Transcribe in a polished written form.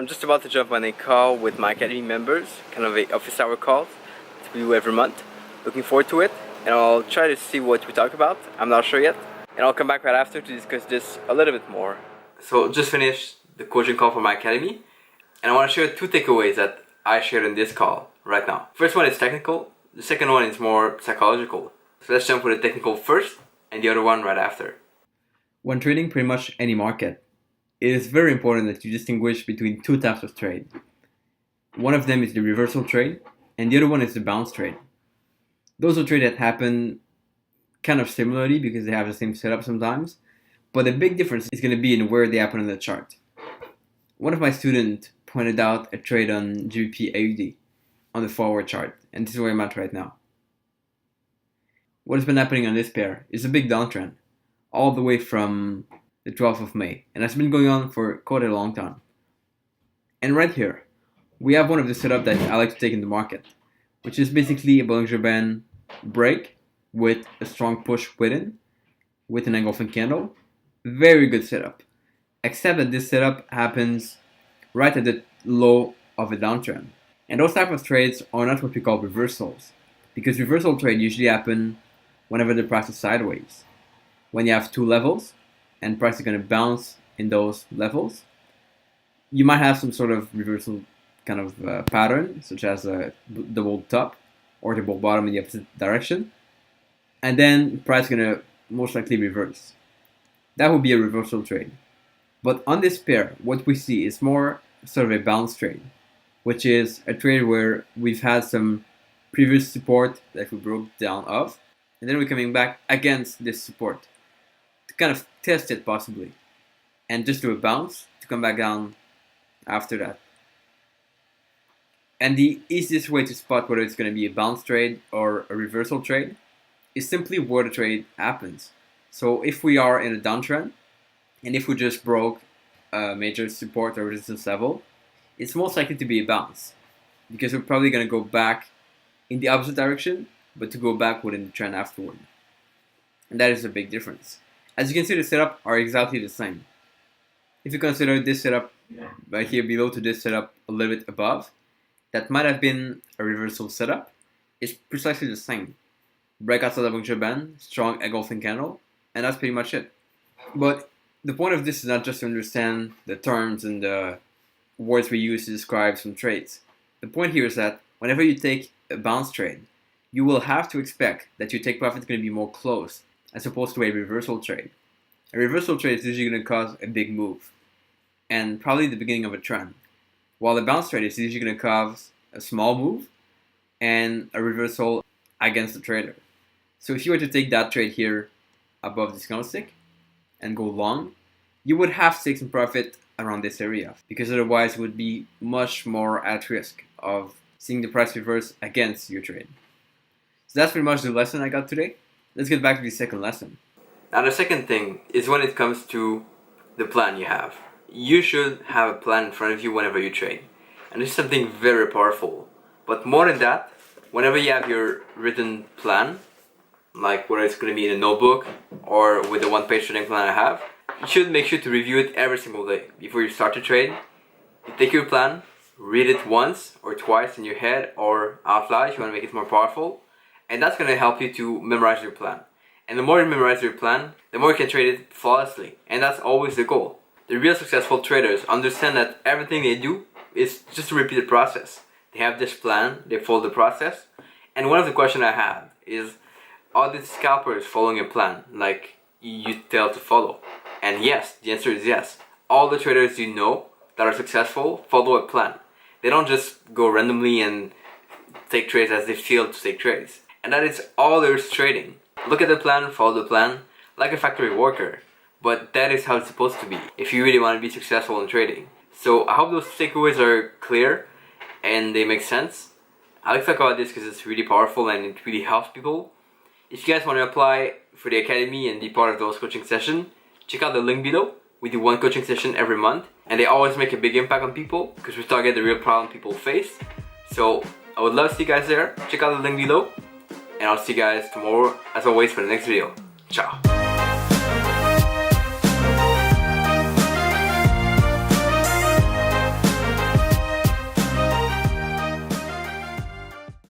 I'm just about to jump on a call with my academy members, kind of a office hour call that we do every month. Looking forward to it, and I'll try to see what we talk about. I'm not sure yet, and I'll come back right after to discuss this a little bit more. So just finished the coaching call for my academy, and I want to share 2 takeaways that I shared in this call right now. First one is technical, the second one is more psychological. So let's jump with the technical first, and the other one right after. When trading pretty much any market, it is very important that you distinguish between 2 types of trade. One of them is the reversal trade, and the other one is the bounce trade. Those are trades that happen kind of similarly because they have the same setup sometimes, but the big difference is going to be in where they happen on the chart. One of my students pointed out a trade on GBP AUD on the forward chart, and this is where I'm at right now. What has been happening on this pair is a big downtrend, all the way from the 12th of May, and that's been going on for quite a long time. And right here, we have one of the setups that I like to take in the market, which is basically a Bollinger Band break with a strong push within, with an engulfing candle. Very good setup, except that this setup happens right at the low of a downtrend. And those type of trades are not what we call reversals, because reversal trades usually happen whenever the price is sideways. When you have 2 levels, and price is going to bounce in those levels, you might have some sort of reversal kind of pattern, such as a double top or double bottom in the opposite direction, and then price is going to most likely reverse. That would be a reversal trade. But on this pair, what we see is more sort of a bounce trade, which is a trade where we've had some previous support that we broke down of, and then we're coming back against this support to kind of test it possibly, and just do a bounce to come back down after that. And the easiest way to spot whether it's going to be a bounce trade or a reversal trade is simply where the trade happens. So if we are in a downtrend, and if we just broke a major support or resistance level, it's most likely to be a bounce, because we're probably going to go back in the opposite direction, but to go back within the trend afterward. And that is a big difference. As you can see, the setup are exactly the same. If you consider this setup right here below to this setup a little bit above, that might have been a reversal setup. It's precisely the same. Breakout of the Bollinger Band, strong engulfing candle, and that's pretty much it. But the point of this is not just to understand the terms and the words we use to describe some trades. The point here is that whenever you take a bounce trade, you will have to expect that your take profit is going to be more close as opposed to a reversal trade. A reversal trade is usually going to cause a big move, and probably the beginning of a trend, while a bounce trade is usually going to cause a small move and a reversal against the trader. So if you were to take that trade here above this candlestick and go long, you would have to take some profit around this area, because otherwise you would be much more at risk of seeing the price reverse against your trade. So that's pretty much the lesson I got today. Let's get back to the second lesson. Now the second thing is when it comes to the plan you have. You should have a plan in front of you whenever you trade. And this is something very powerful. But more than that, whenever you have your written plan, like whether it's going to be in a notebook or with the 1-page trading plan I have, you should make sure to review it every single day before you start to trade. You take your plan, read it once or twice in your head or out loud if you want to make it more powerful, and that's going to help you to memorize your plan. And the more you memorize your plan, the more you can trade it flawlessly, and that's always the goal. The real successful traders understand that everything they do is just to repeat the process. They have this plan, they follow the process, and one of the questions I have is, are the scalpers following a plan like you tell to follow? And yes, the answer is yes. All the traders you know that are successful follow a plan. They don't just go randomly and take trades as they feel to take trades. And that is all there is trading. Look at the plan, follow the plan, like a factory worker. But that is how it's supposed to be if you really want to be successful in trading. So I hope those takeaways are clear and they make sense. I like to talk about this because it's really powerful and it really helps people. If you guys want to apply for the academy and be part of those coaching sessions, check out the link below. We do 1 coaching session every month, and they always make a big impact on people because we target the real problem people face. So I would love to see you guys there. Check out the link below, and I'll see you guys tomorrow as always for the next video. Ciao.